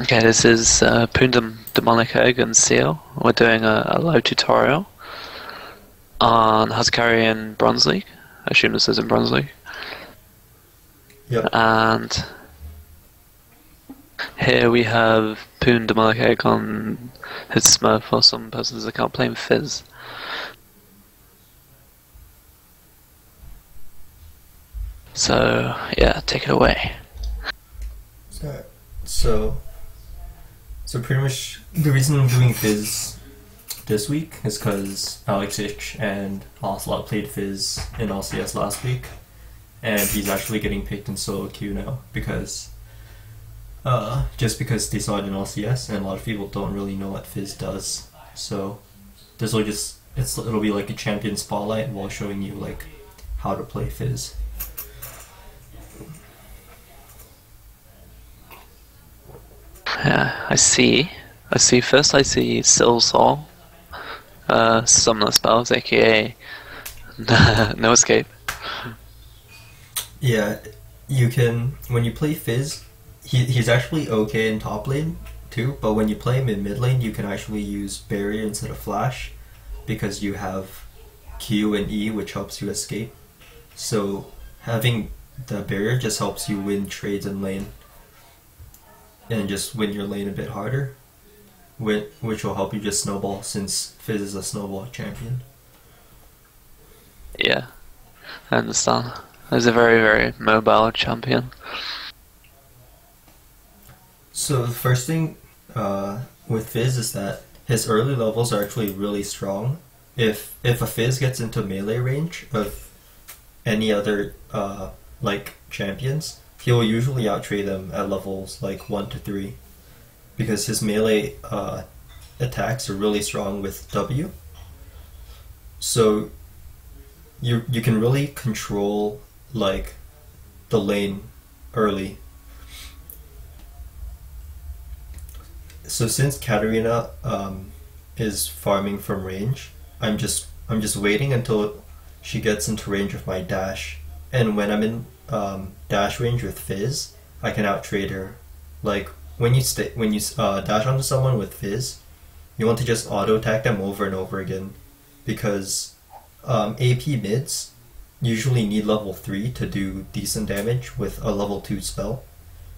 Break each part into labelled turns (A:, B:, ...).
A: Okay, this is poonDemonicEgg and Seaal. We're doing a live tutorial on how to carry in Bronze League. I assume this is in Bronze League.
B: Yep.
A: And here we have poonDemonicEgg on his Smurf or some person's account playing Fizz. So yeah, take it away.
B: So pretty much the reason I'm doing Fizz this week is because Alex and Ocelot played Fizz in LCS last week, and he's actually getting picked in solo queue now because just because they saw it in LCS, and a lot of people don't really know what Fizz does. So this will it'll be like a champion spotlight while showing you like how to play Fizz.
A: Yeah, I see first I see Seaal, summoner spells, aka no escape.
B: Yeah, you can, when you play Fizz, he's actually okay in top lane too, but when you play him in mid lane, you can actually use barrier instead of flash because you have Q and E, which helps you escape. So having the barrier just helps you win trades in lane and just win your lane a bit harder, which will help you just snowball since Fizz is a snowball champion.
A: Yeah, I understand. He's a very, very mobile champion.
B: So the first thing with Fizz is that his early levels are actually really strong. If a Fizz gets into melee range of any other like champions, he'll usually outtrade them at levels like 1 to 3 because his melee attacks are really strong with W. So you can really control like the lane early. So since Katarina is farming from range, I'm just waiting until she gets into range of my dash, and when I'm in dash range with Fizz, I can outtrade her. Like when you dash onto someone with Fizz, you want to just auto attack them over and over again, because AP mids usually need level 3 to do decent damage with a level 2 spell,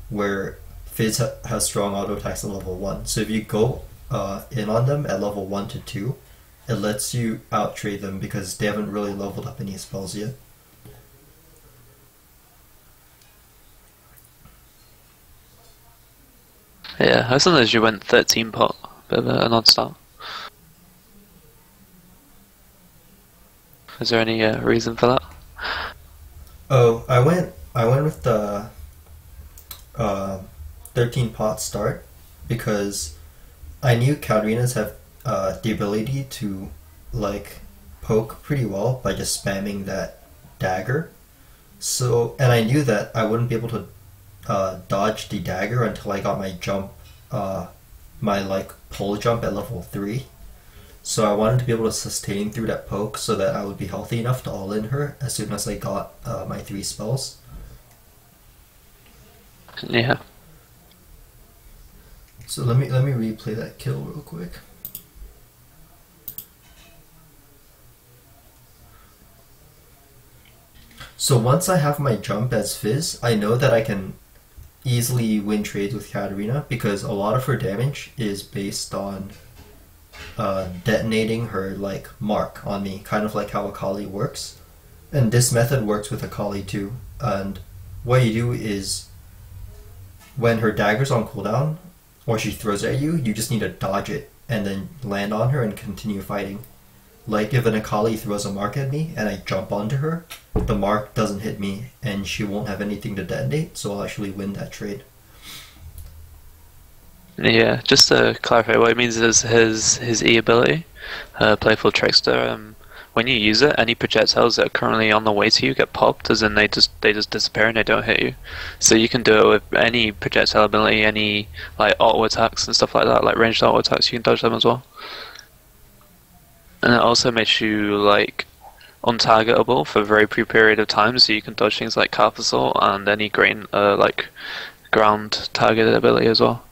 B: where Fizz has strong auto attacks at level 1. So if you go in on them at level 1 to 2, it lets you outtrade them because they haven't really leveled up any spells yet.
A: Yeah, as long as you went 13 pot, bit of an odd start. Is there any reason for that?
B: Oh, I went with the 13 pot start because I knew Katarina's have the ability to like poke pretty well by just spamming that dagger. So, and I knew that I wouldn't be able to dodge the dagger until I got my jump, my like pole jump at level 3. So I wanted to be able to sustain through that poke so that I would be healthy enough to all in her as soon as I got my 3 spells.
A: Yeah.
B: So let me replay that kill real quick. So once I have my jump as Fizz, I know that I can easily win trades with Katarina because a lot of her damage is based on detonating her like mark on me, kind of like how Akali works. And this method works with Akali too. And what you do is when her dagger's on cooldown or she throws at you, you just need to dodge it and then land on her and continue fighting. Like if an Akali throws a mark at me and I jump onto her, the mark doesn't hit me and she won't have anything to detonate, so I'll actually win that trade.
A: Yeah, just to clarify, what it means is his E ability, playful trickster. When you use it, any projectiles that are currently on the way to you get popped, as in they just disappear and they don't hit you. So you can do it with any projectile ability, any like auto attacks and stuff like that, like ranged auto attacks. You can dodge them as well. And it also makes you like untargetable for a very brief period of time, so you can dodge things like Calf Assault and any grain like ground targeted ability as well.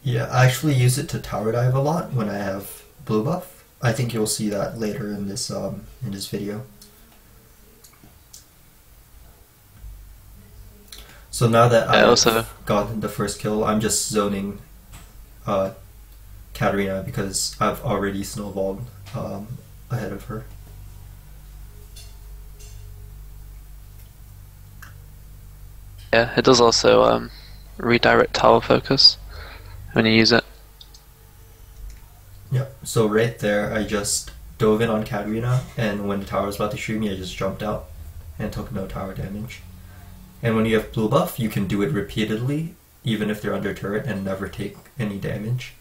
B: Yeah, I actually use it to tower dive a lot when I have blue buff. I think you'll see that later in this video. So now that I've gotten the first kill, I'm just zoning Katarina because I've already snowballed ahead of her.
A: Yeah, it does also redirect tower focus when you use it.
B: Yep, so right there I just dove in on Katarina, and when the tower was about to shoot me I just jumped out and took no tower damage. And when you have blue buff, you can do it repeatedly, even if they're under turret, and never take any damage.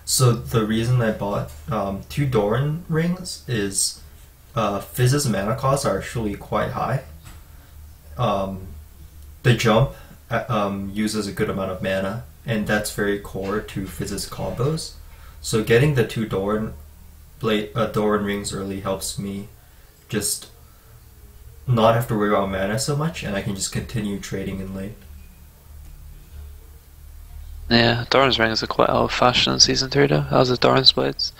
B: So the reason I bought 2 Doran rings is Fizz's mana costs are actually quite high. The jump uses a good amount of mana, and that's very core to Fizz's combos. So getting the 2 Doran rings early helps me just not have to worry about mana so much, and I can just continue trading in lane.
A: Yeah, Doran's rings are quite old-fashioned in Season 3 though, as are Doran's blades.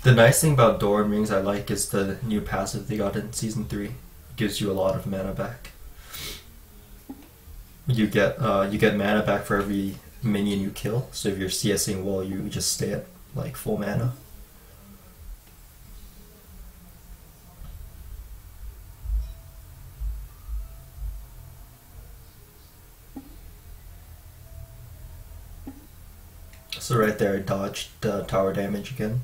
B: The nice thing about Doran rings I like is the new passive they got in Season 3. It gives you a lot of mana back. You get mana back for every minion you kill, so if you're CSing well, you just stay at like full mana. So right there I dodged the tower damage again.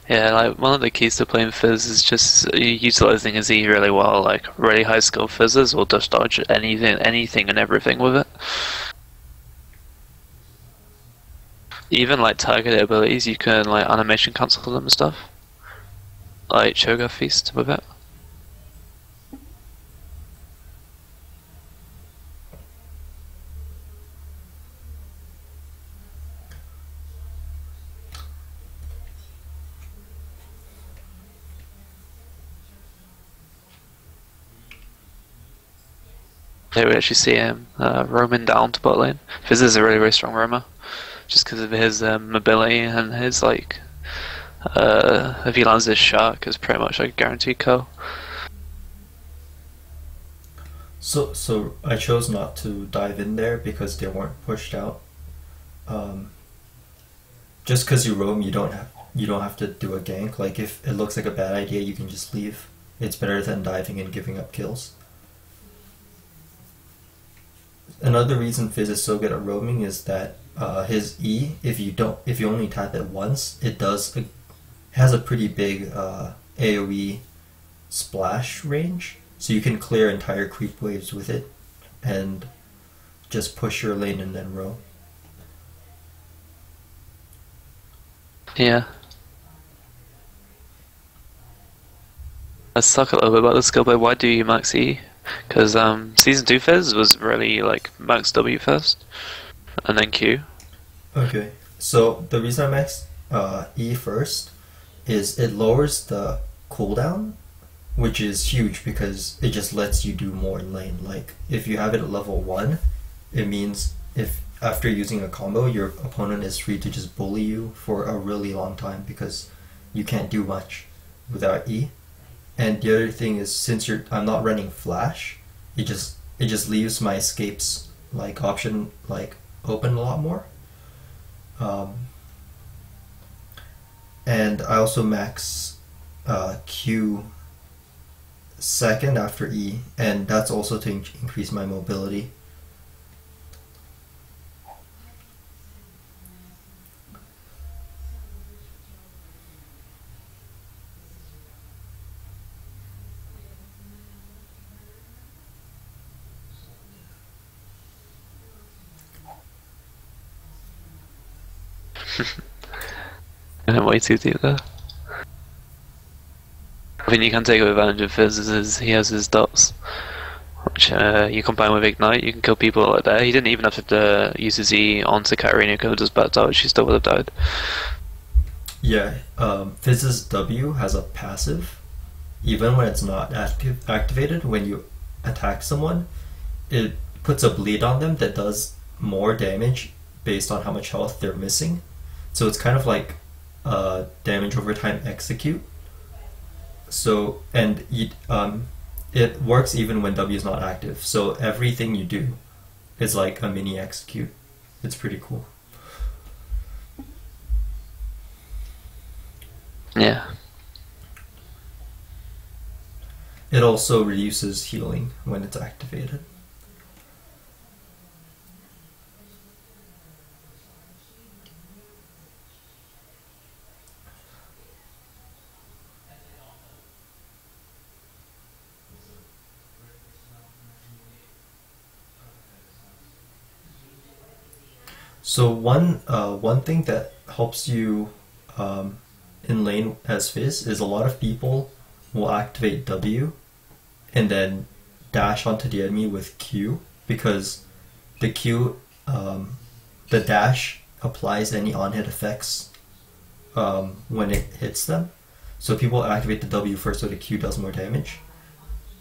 A: Yeah, like one of the keys to playing Fizz is just utilizing his E really well, like really high skill Fizzes will just dodge anything and everything with it. Even like targeted abilities, you can like animation cancel them and stuff. Like Choga Feast with it. Here we actually see him roaming down to bot lane. Fizz is a really strong roamer, just because of his mobility and his like, if he lands this shark, it's pretty much like a guaranteed kill.
B: So I chose not to dive in there because they weren't pushed out. Just because you roam, you don't have to do a gank. Like if it looks like a bad idea, you can just leave. It's better than diving and giving up kills. Another reason Fizz is so good at roaming is that his E, if you only tap it once, it has a pretty big AoE splash range, so you can clear entire creep waves with it, and just push your lane and then roam.
A: Yeah. Let's talk a little bit about the skill play. Why do you max E? Because Season 2 Fizz was really like max W first, and then Q.
B: Okay, so the reason I max E first is it lowers the cooldown, which is huge because it just lets you do more in lane. Like if you have it at level 1, it means if after using a combo, your opponent is free to just bully you for a really long time because you can't do much without E. And the other thing is, since I'm not running flash, it just leaves my escapes like option like open a lot more. And I also max Q second after E, and that's also to increase my mobility.
A: And way too deep there. think you can take advantage of Fizz is he has his dots, which you combine with Ignite, you can kill people like that. He didn't even have to use his E onto Katarina, could have just backed out, she still would have died.
B: Yeah, Fizz's W has a passive. Even when it's not activated, when you attack someone, it puts a bleed on them that does more damage based on how much health they're missing. So it's kind of like damage over time execute. So, and it works even when W is not active. So everything you do is like a mini execute. It's pretty cool.
A: Yeah.
B: It also reduces healing when it's activated. So one thing that helps you in lane as Fizz is a lot of people will activate W and then dash onto the enemy with Q, because the Q, the dash applies any on-hit effects when it hits them. So people activate the W first so the Q does more damage.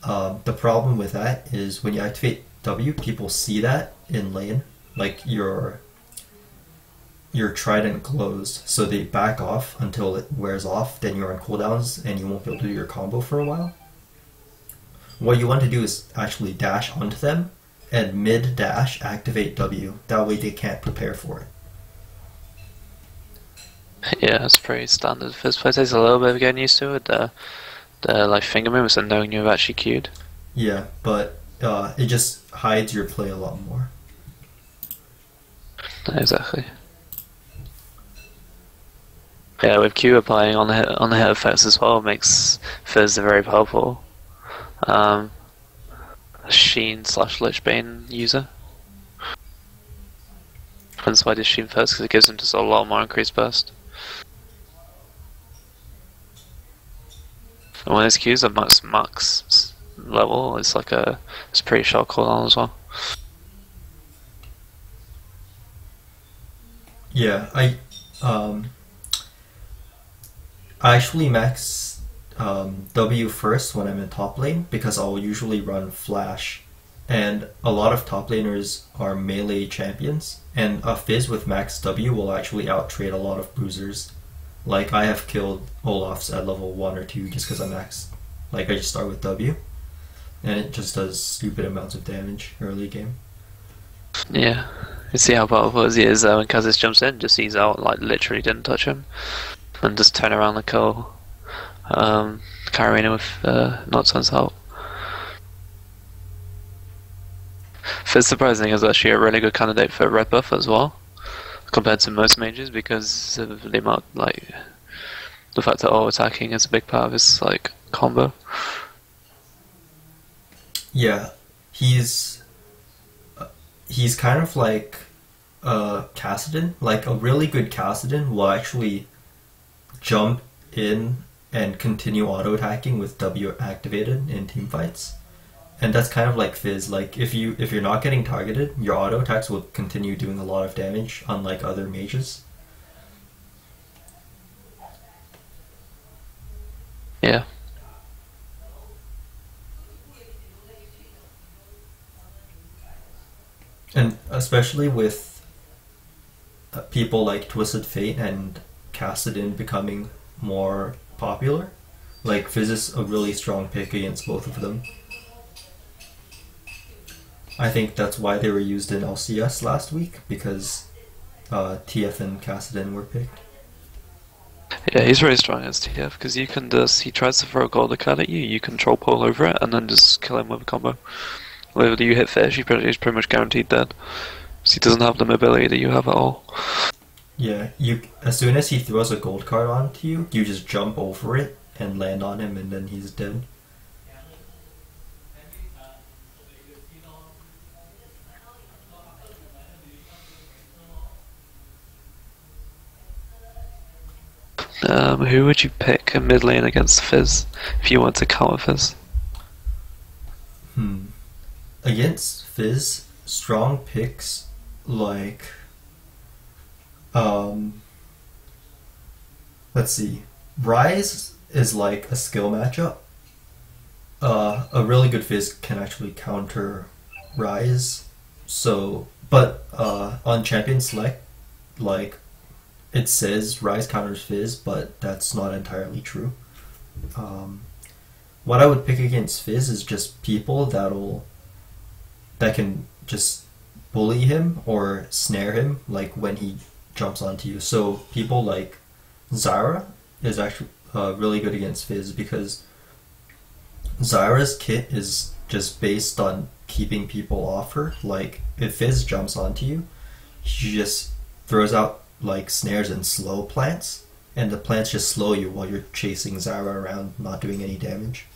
B: The problem with that is when you activate W, people see that in lane, like your trident glows, so they back off until it wears off, then you're on cooldowns and you won't be able to do your combo for a while. What you want to do is actually dash onto them and mid-dash activate W, that way they can't prepare for it.
A: Yeah, it's pretty standard. Fizz play takes a little bit of getting used to it, the like finger movements and knowing you've actually queued.
B: Yeah, but it just hides your play a lot more.
A: Exactly. Yeah, with Q applying on the hit effects as well makes Fizz very powerful Sheen / Lichbane user. That's why I did Sheen first, because it gives him just a lot more increased burst. And when his Q's are max level, it's like it's pretty short cooldown as well.
B: Yeah, I actually max W first when I'm in top lane, because I'll usually run Flash, and a lot of top laners are melee champions, and a Fizz with max W will actually out-trade a lot of bruisers. Like, I have killed Olaf's at level 1 or 2 just because I maxed. Like, I just start with W, and it just does stupid amounts of damage early game.
A: Yeah, you see how powerful he is when Kha'Zix jumps in, just sees out, like literally didn't touch him, and just turn around and kill Katarina with Nocturne's help. Fizz surprising is actually a really good candidate for red buff as well, compared to most mages, because of the amount, like, the fact that auto attacking is a big part of his like combo.
B: Yeah, he's kind of like Kassadin. Like, a really good Kassadin will actually jump in and continue auto attacking with W activated in team fights. And that's kind of like Fizz. Like, if you're not getting targeted, your auto attacks will continue doing a lot of damage, unlike other mages.
A: Yeah.
B: And especially with people like Twisted Fate and Kassadin becoming more popular, like, Fizz is a really strong pick against both of them. I think that's why they were used in LCS last week, because TF and Kassadin were picked.
A: Yeah, he's very strong as TF, because you can just, he tries to throw a golden card at you, you control pull over it, and then just kill him with a combo. Whether you hit fish, he's pretty much guaranteed dead. So he doesn't have the mobility that you have at all.
B: Yeah, as soon as he throws a gold card onto you, you just jump over it and land on him, and then he's dead.
A: Who would you pick in mid lane against Fizz if you want to counter Fizz?
B: Against Fizz, strong picks like let's see. Rise is like a skill matchup. A really good Fizz can actually counter Rise. So, but on champion select, like it says Rise counters Fizz, but that's not entirely true. What I would pick against Fizz is just people that can just bully him or snare him, like when he jumps onto you. So people like Zyra is actually really good against Fizz because Zyra's kit is just based on keeping people off her. Like if Fizz jumps onto you, she just throws out like snares and slow plants, and the plants just slow you while you're chasing Zyra around, not doing any damage.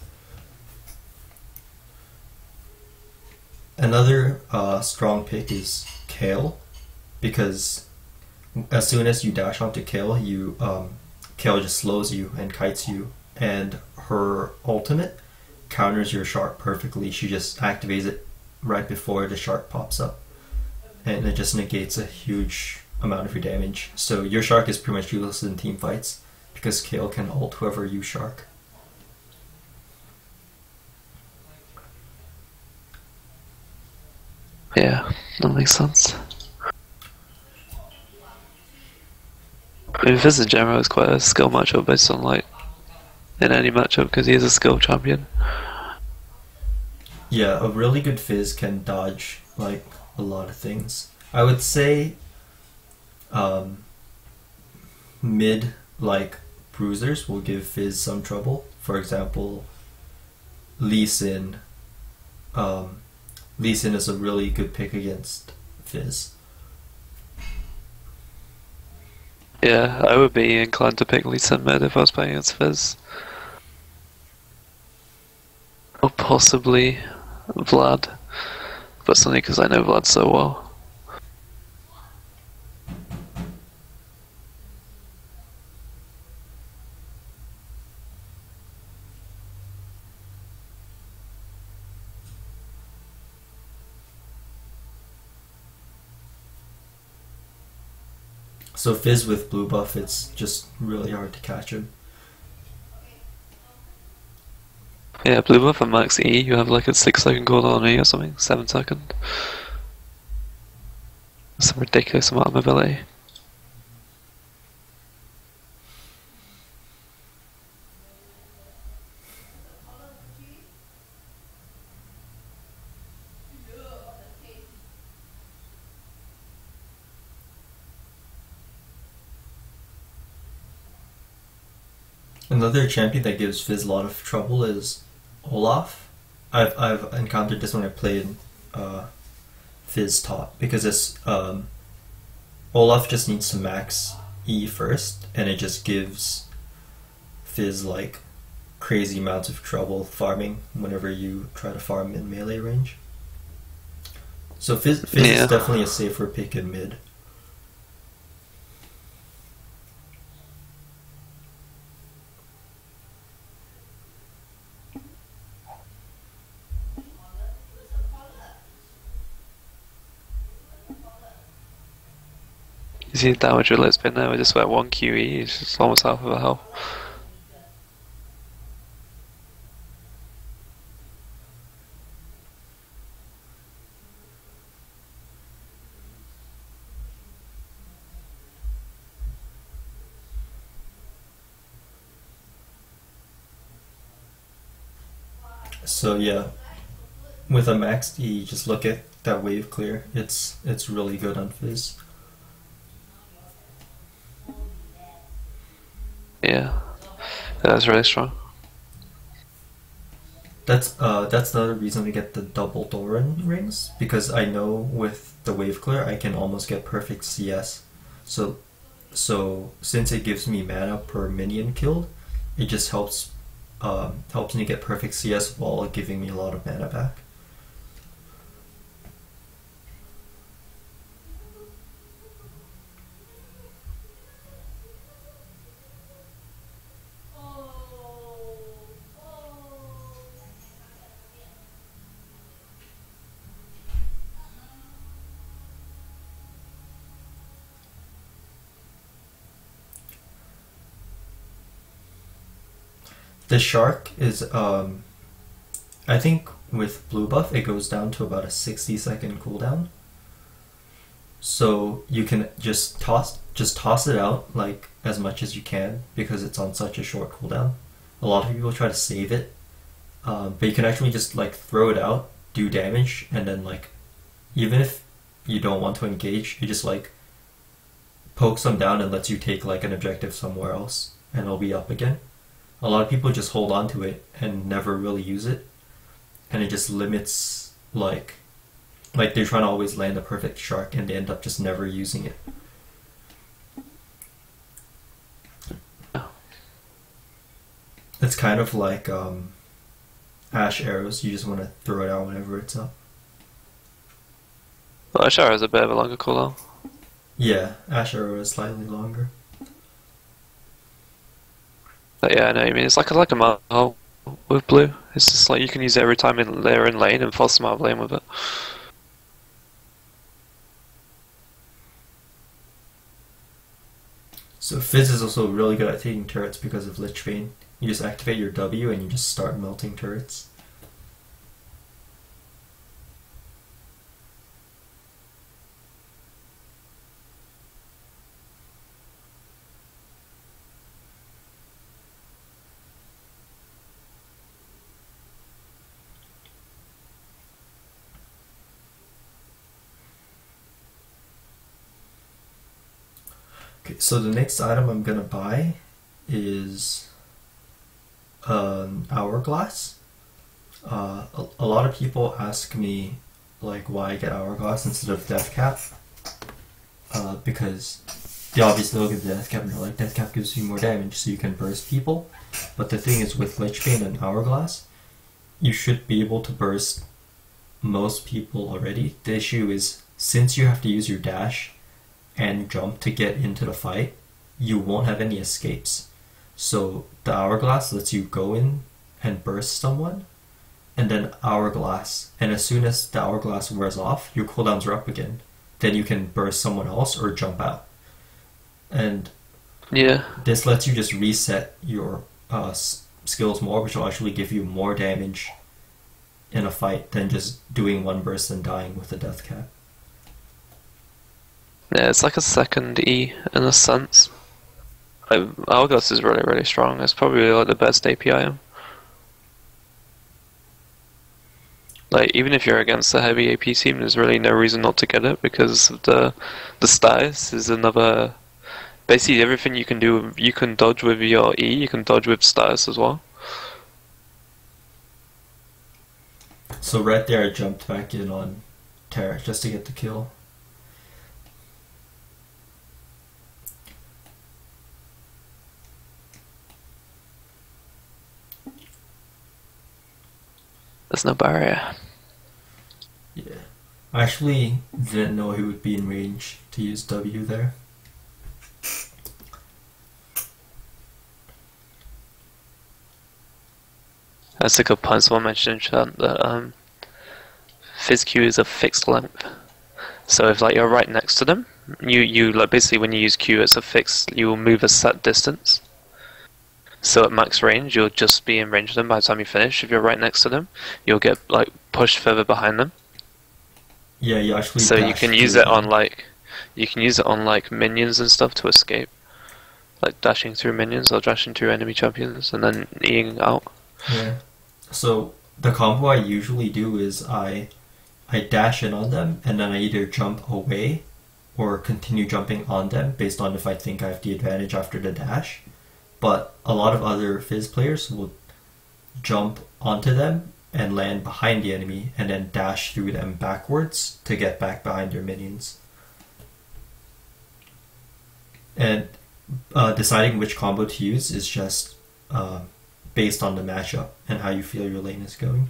B: Another strong pick is Kale, because as soon as you dash onto Kale, Kale just slows you and kites you, and her ultimate counters your shark perfectly. She just activates it right before the shark pops up, and it just negates a huge amount of your damage. So your shark is pretty much useless in team fights because Kale can ult whoever you shark.
A: Yeah, that makes sense. I mean, Fizz in general is quite a skill matchup based on like in any matchup because he is a skill champion.
B: Yeah, a really good Fizz can dodge like a lot of things. I would say mid like bruisers will give Fizz some trouble. For example, Lee Sin. Lee Sin is a really good pick against Fizz.
A: Yeah, I would be inclined to pick Lee Sin mid if I was playing against Fizz. Or possibly Vlad, but it's only because I know Vlad so well.
B: So Fizz with blue buff, it's just really hard to catch him.
A: Yeah, blue buff and max E, you have like a 6-second cooldown on E or something, 7-second. That's a ridiculous amount of mobility.
B: Another champion that gives Fizz a lot of trouble is Olaf. I've encountered this when I played Fizz top because it's Olaf just needs to max E first, and it just gives Fizz like crazy amounts of trouble farming whenever you try to farm in melee range. So Fizz is definitely a safer pick in mid.
A: You see the damage with Lit Spin there, we just went 1 QE, it's just almost half of a health.
B: So yeah, with a maxed E, just look at that wave clear. It's really good on Fizz.
A: Yeah, that's really strong.
B: That's another reason to get the double Doran rings, because I know with the wave clear I can almost get perfect CS. So since it gives me mana per minion killed, it just helps me get perfect CS while giving me a lot of mana back. The shark is I think with blue buff it goes down to about a 60-second cooldown. So you can just toss it out like as much as you can because it's on such a short cooldown. A lot of people try to save it, but you can actually just like throw it out, do damage, and then like even if you don't want to engage, you just like pokes them down and lets you take like an objective somewhere else, and it'll be up again. A lot of people just hold on to it and never really use it, and it just limits like they're trying to always land a perfect shark and they end up just never using it. It's kind of like ash arrows. You just want to throw it out whenever it's up.
A: Well, Ash Arrow is a bit of a longer cooldown.
B: Yeah, ash arrow is slightly longer.
A: But yeah, I know what you mean. It's like a Marvel with blue. It's just like you can use it every time they're in lane and force them out of lane with it.
B: So Fizz is also really good at taking turrets because of Lich Bane. You just activate your W and you just start melting turrets. Okay, so the next item I'm gonna buy is an hourglass. A lot of people ask me like why I get hourglass instead of death cap, because they obviously look at the death cap and they're like, death cap gives you more damage so you can burst people. But the thing is, with Lich Bane and hourglass, you should be able to burst most people already. The issue is, since you have to use your dash and jump to get into the fight, you won't have any escapes. So the hourglass lets you go in and burst someone, and then hourglass, and as soon as the hourglass wears off, your cooldowns are up again. Then you can burst someone else or jump out. And
A: yeah,
B: this lets you just reset your skills more, which will actually give you more damage in a fight than just doing one burst and dying with a death cap.
A: Yeah, it's like a second E in a sense. Like, Hourglass is really, really strong. It's probably like the best AP item. Like, even if you're against a heavy AP team, there's really no reason not to get it because of the status is another. Basically, everything you can do, you can dodge with your E, you can dodge with status as well.
B: So right there, I jumped back in on Terra just to get the kill.
A: There's no barrier.
B: Yeah. I actually didn't know he would be in range to use W there.
A: That's a good point. Someone mentioned in chat that Fizz Q is a fixed length. So if like you're right next to them, you like basically when you use Q, it's a fixed. You will move a set distance. So at max range, you'll just be in range of them by the time you finish. If you're right next to them, you'll get like pushed further behind them.
B: Yeah, you actually.
A: So you can use it on like, minions and stuff to escape, like dashing through minions or dashing through enemy champions and then eating out.
B: Yeah. So the combo I usually do is I dash in on them and then I either jump away or continue jumping on them based on if I think I have the advantage after the dash. But a lot of other Fizz players will jump onto them and land behind the enemy and then dash through them backwards to get back behind their minions. And deciding which combo to use is just based on the matchup and how you feel your lane is going.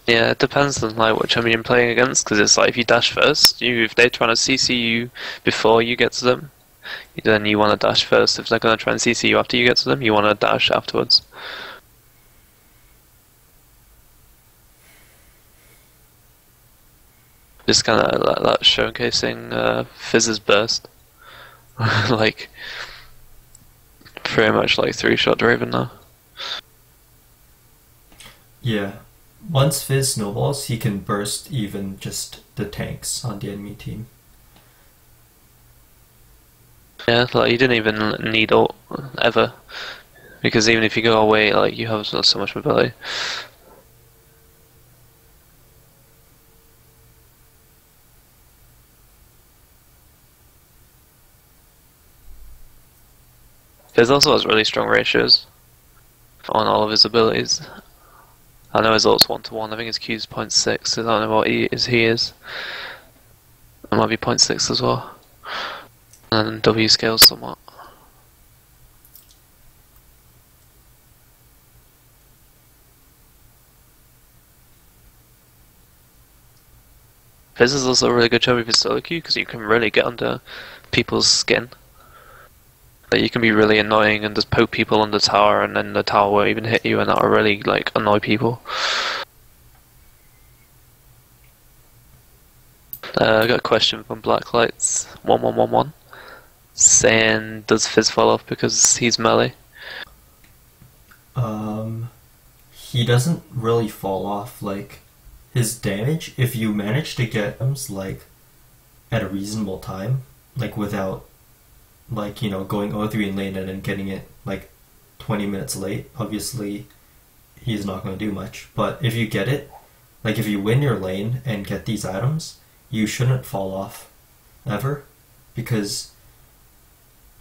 A: Yeah, it depends on like what champion you're playing against, because it's like if you dash first, if they're trying to CC you before you get to them, then you want to dash first. If they're going to try and CC you after you get to them, you want to dash afterwards. Just kind of like that showcasing Fizz's burst. Like, pretty much like 3-shot Draven now.
B: Yeah. Once Fizz snowballs, he can burst even just the tanks on the enemy team.
A: Yeah, like you didn't even need ult ever, because even if you go away, like you have so much mobility. Fizz also has really strong ratios on all of his abilities. I know his ult's 1-to-1, I think his Q's 0.6, I don't know what he is. It might be 0.6 as well. And then W scales somewhat. Fizz is also a really good job with his solo Q, because you can really get under people's skin. Like you can be really annoying and just poke people on the tower, and then the tower will even hit you, and that'll really like annoy people. I got a question from Blacklights1111 saying, does Fizz fall off because he's melee?
B: He doesn't really fall off. Like, his damage, if you manage to get him like at a reasonable time, like without like, you know, going 0-3 in lane and then getting it like 20 minutes late, obviously he's not going to do much. But if you get it, like if you win your lane and get these items, you shouldn't fall off ever, because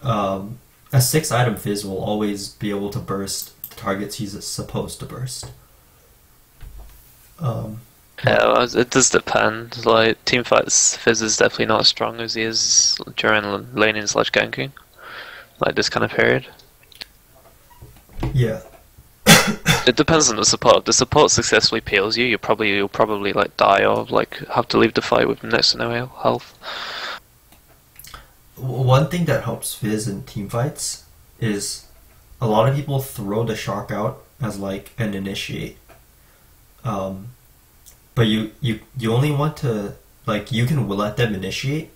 B: a 6-item Fizz will always be able to burst the targets he's supposed to burst.
A: Yeah, well, it does depend. Like, teamfights, Fizz is definitely not as strong as he is during laning / ganking. Like this kind of period.
B: Yeah.
A: It depends on the support. If the support successfully peels you, you'll probably like die or like have to leave the fight with next to no health.
B: One thing that helps Fizz in teamfights is a lot of people throw the shark out as like an initiate. But you only want to, like, you can let them initiate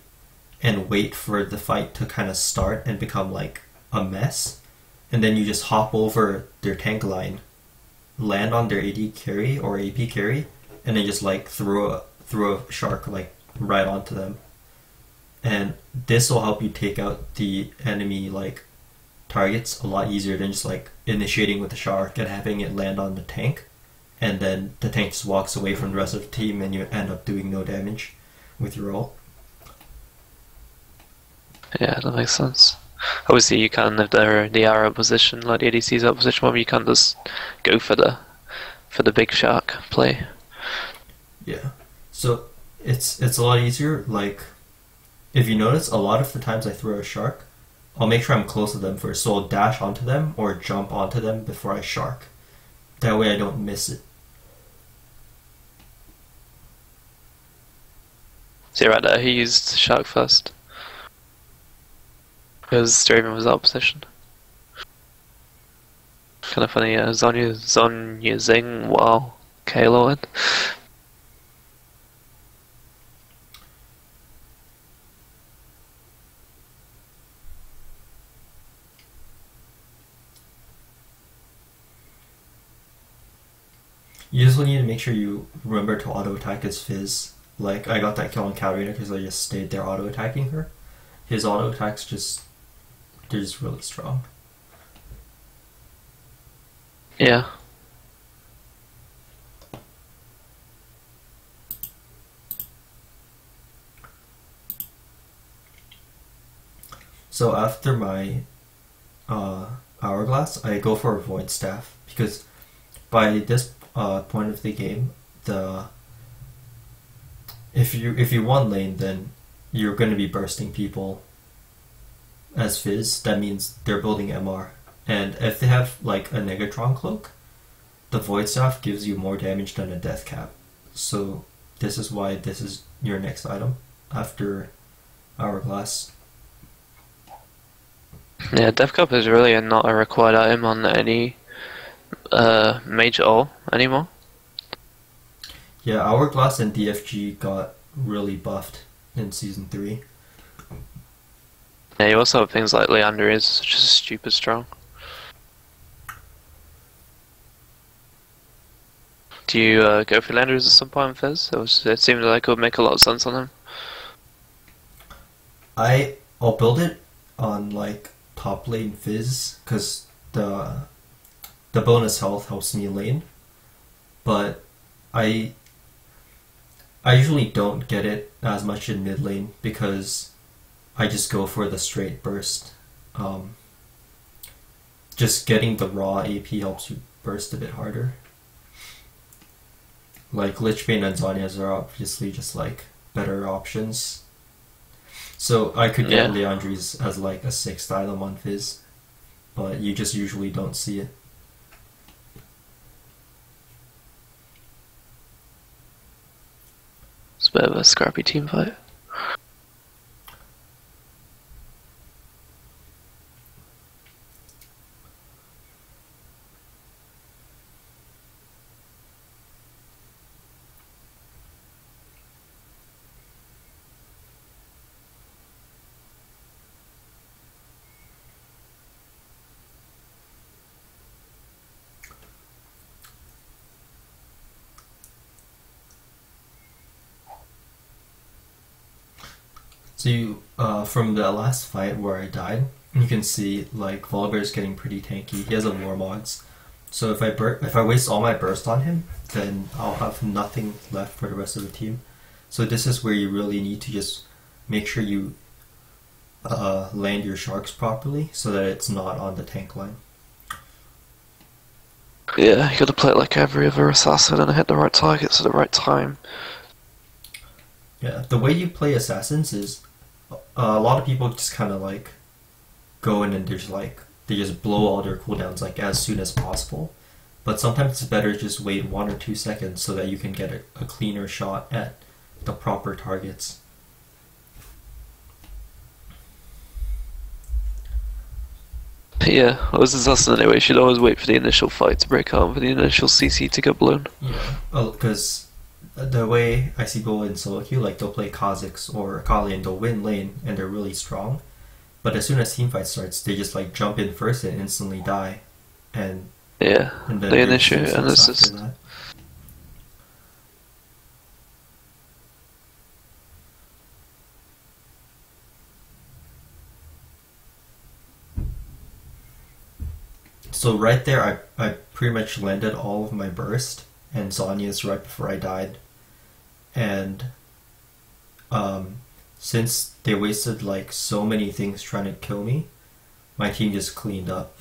B: and wait for the fight to kind of start and become like a mess, and then you just hop over their tank line, land on their AD carry or AP carry, and then just like throw a shark like right onto them. And this will help you take out the enemy like targets a lot easier than just like initiating with the shark and having it land on the tank, and then the tank just walks away from the rest of the team and you end up doing no damage with your ult.
A: Yeah, that makes sense. Obviously you can, if they're the arrow position, like the ADC's out position, where you can just go for the big shark play.
B: Yeah. So it's a lot easier. Like, if you notice, a lot of the times I throw a shark, I'll make sure I'm close to them first, so I'll dash onto them or jump onto them before I shark. That way I don't miss it.
A: See right there, he used shark first, because Draven was out of position. Kind of funny, Zhonya zing while KLO'd.
B: You just need to make sure you remember to auto attack his Fizz. Like, I got that kill on Katarina because I just stayed there auto attacking her. His auto attacks they're just really strong.
A: Yeah.
B: So after my hourglass, I go for a void staff, because by this point of the game, if you won lane, then you're going to be bursting people as Fizz. That means they're building MR, and if they have like a Negatron cloak, the void staff gives you more damage than a death cap. So this is why this is your next item after hourglass.
A: Yeah, death cap is really not a required item on any major ult anymore.
B: Yeah, hourglass and DFG got really buffed in season 3.
A: Yeah, you also have things like Leander is just stupid strong. Do you go for Landers at some point in Fizz? It seemed like it would make a lot of sense on him.
B: I'll build it on like top lane Fizz because the bonus health helps me lane, but I usually don't get it as much in mid lane because I just go for the straight burst. Just getting the raw AP helps you burst a bit harder. Like Lichbane and Zhonya's are obviously just like better options. So I could get Leandri's as like a 6th item on Fizz, but you just usually don't see it.
A: It's a bit of a scrappy team fight.
B: So you, from the last fight where I died, you can see like Volibear's getting pretty tanky. He has a Warmogs, so if I waste all my burst on him, then I'll have nothing left for the rest of the team. So this is where you really need to just make sure you land your sharks properly so that it's not on the tank line.
A: Yeah, you gotta play it like every other assassin and hit the right targets at the right time.
B: Yeah, the way you play assassins is a lot of people just kind of like go in and they just blow all their cooldowns like as soon as possible. But sometimes it's better to just wait 1 or 2 seconds so that you can get a cleaner shot at the proper targets.
A: Yeah, as assassin anyway, you should always wait for the initial fight to break out, for the initial CC to get blown.
B: Yeah, because the way I see people in solo queue, like they'll play Kha'Zix or Akali and they'll win lane and they're really strong. But as soon as teamfight starts, they just like jump in first and instantly die. And
A: yeah,
B: and then
A: they initiate and it's just...
B: that. So right there, I pretty much landed all of my burst, and Zhonya's right before I died. And since they wasted like so many things trying to kill me, my team just cleaned up.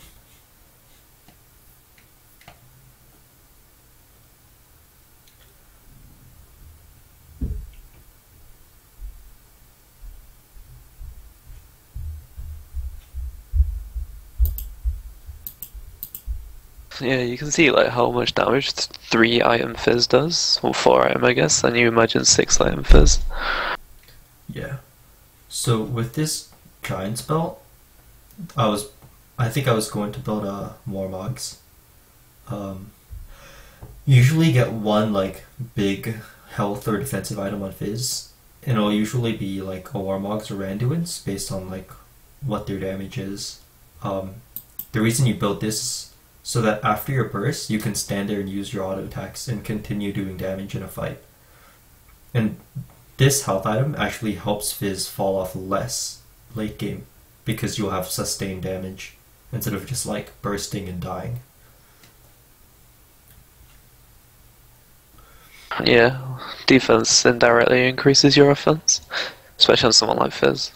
A: Yeah, you can see like how much damage 3 item Fizz does, or 4 item I guess, and you imagine 6 item Fizz.
B: Yeah. So with this Giant's Belt, I think I was going to build a Warmogs. Usually get one like big health or defensive item on Fizz, and it'll usually be like a Warmogs or Randuin's based on like what their damage is. The reason you build this is so that after your burst, you can stand there and use your auto attacks and continue doing damage in a fight. And this health item actually helps Fizz fall off less late game because you'll have sustained damage instead of just like bursting and dying.
A: Yeah, defense indirectly increases your offense, especially on someone like Fizz.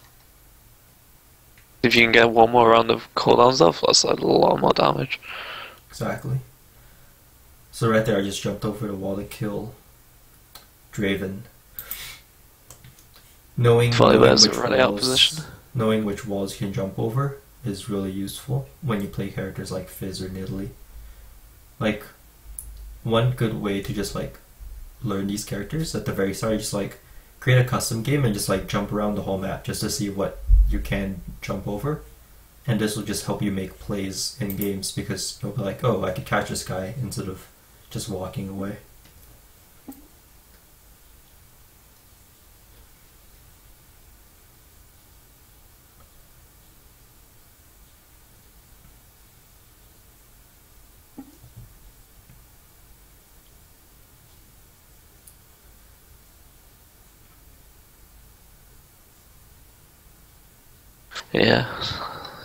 A: If you can get one more round of cooldowns off, that's a lot more damage.
B: Exactly. So right there I just jumped over the wall to kill Draven. Knowing which walls you can jump over is really useful when you play characters like Fizz or Nidalee. Like, one good way to just like learn these characters at the very start, just like create a custom game and just like jump around the whole map just to see what you can jump over. And this will just help you make plays in games because you'll be like, oh, I could catch this guy instead of just walking away.
A: Yeah.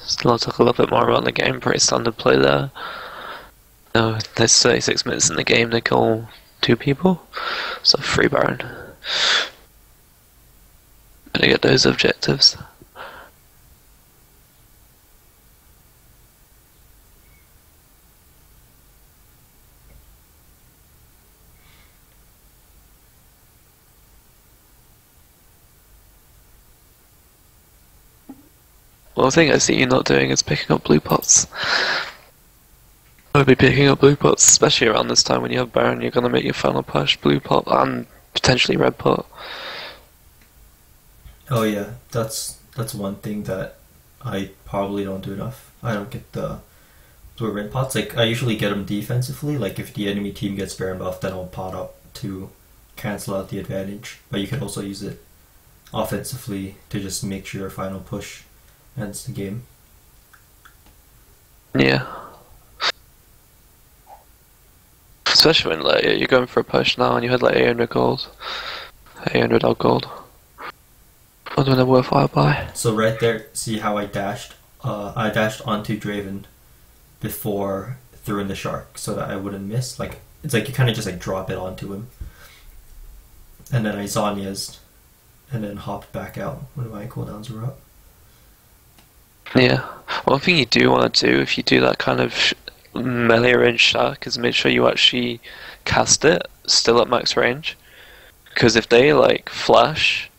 A: Still talk a little bit more about the game. Pretty standard play there. No, there's 36 minutes in the game. They kill 2 people, so free Baron. Gonna get those objectives. One thing I see you not doing is picking up blue pots. I'll be picking up blue pots, especially around this time when you have Baron. You're gonna make your final push, blue pot, and potentially red pot.
B: Oh yeah, that's one thing that I probably don't do enough. I don't get the blue red pots. Like I usually get them defensively. Like if the enemy team gets Baron buff, then I'll pot up to cancel out the advantage. But you can also use it offensively to just make sure your final push ends the game.
A: Yeah. Especially when like you're going for a push now and you had like 800 gold. 800 odd gold. I'm doing a worthwhile buy.
B: So right there, see how I dashed? I dashed onto Draven before throwing the shark so that I wouldn't miss. Like it's like you kind of just like drop it onto him, and then I Zhonya's, and then hopped back out when my cooldowns were up.
A: Yeah. One thing you do want to do if you do that kind of melee range shark is make sure you actually cast it still at max range. Because if they like flash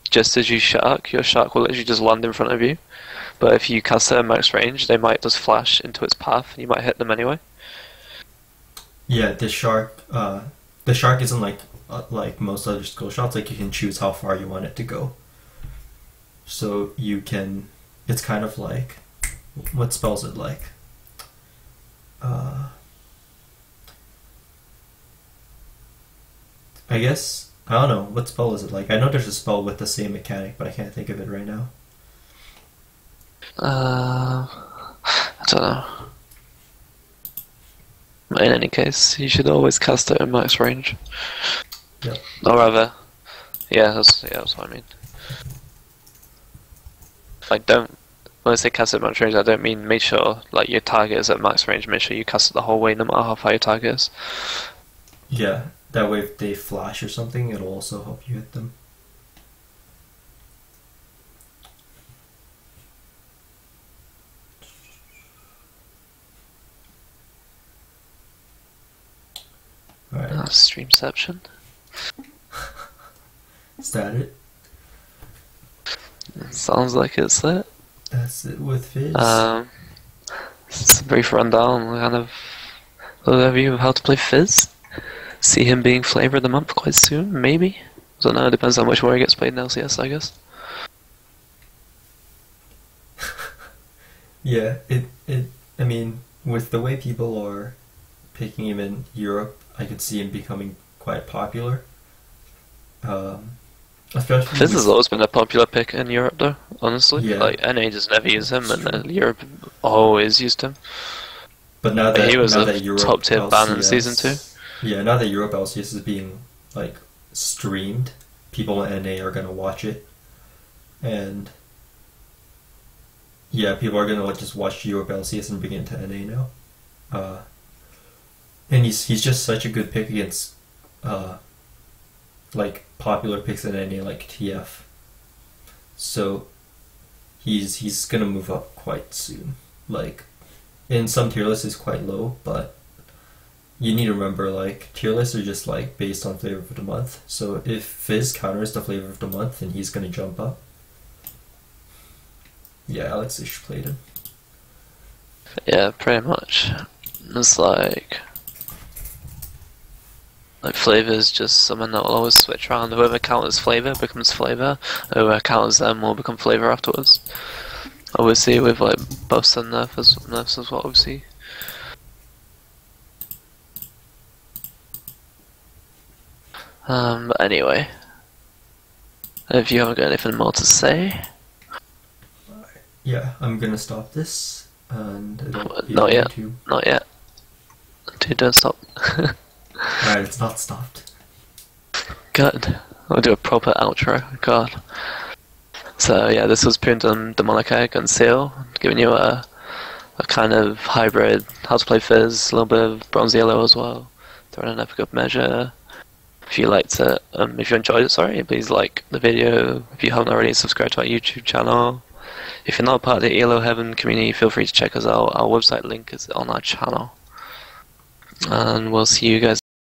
A: just as you shark, your shark will literally just land in front of you. But if you cast it at max range, they might just flash into its path and you might hit them anyway.
B: Yeah, the shark isn't like most other skill shots. Like you can choose how far you want it to go. So you can. It's kind of like, what spell is it like? I guess, I don't know, what spell is it like? I know there's a spell with the same mechanic, but I can't think of it right now.
A: I don't know. In any case, you should always cast it at max range.
B: Yep.
A: Or rather, yeah, that's what I mean. Like, when I say cast it at max range, I don't mean make sure like your target is at max range. Make sure you cast it the whole way, no matter how far your target is.
B: Yeah, that way if they flash or something, it'll also help you hit them. Alright.
A: Streamception.
B: Is that it?
A: Sounds like it's it.
B: That's it with Fizz.
A: Just a brief rundown, kind of overview of how to play Fizz. See him being flavor of the month quite soon, maybe. I don't know. It depends on which more he gets played in LCS, I guess.
B: Yeah, I mean, with the way people are picking him in Europe, I could see him becoming quite popular. Especially
A: Fizz has always been a popular pick in Europe, though. Honestly,
B: Yeah.
A: like NA just never used him, and Europe always used him.
B: But now that
A: He was
B: now
A: a
B: that Europe
A: top tier ban in
B: LCS
A: season 2.
B: Yeah, now that Europe LCS is being like streamed, people in NA are gonna watch it, and yeah, people are gonna like just watch Europe LCS and bring it into NA now. And he's just such a good pick against like popular picks in NA like TF. So he's gonna move up quite soon. Like in some tier lists is quite low, but you need to remember like tier lists are just like based on flavor of the month. So if Fizz counters the flavor of the month, then he's gonna jump up. Yeah, Alex Ish played him.
A: Yeah, pretty much. It's like flavor is just something that will always switch around. Whoever counters flavor becomes flavor. Whoever counters them will become flavor afterwards. Obviously, with like buffs and nerfs as well. Obviously. But anyway, if you haven't got anything more to say,
B: Yeah, I'm gonna stop this and it'll be
A: not
B: on
A: yet.
B: YouTube.
A: Not yet. Dude, don't stop.
B: Alright, it's not stopped.
A: Good. I'll do a proper outro. God. So yeah, this was poonDemonicEgg and Seaal, giving you a kind of hybrid how to play Fizz, a little bit of bronze yellow as well, throwing an epic up measure. If you liked it, if you enjoyed it, sorry, please like the video. If you haven't already, subscribe to our YouTube channel. If you're not part of the ELO Heaven community, feel free to check us out. Our website link is on our channel. And we'll see you guys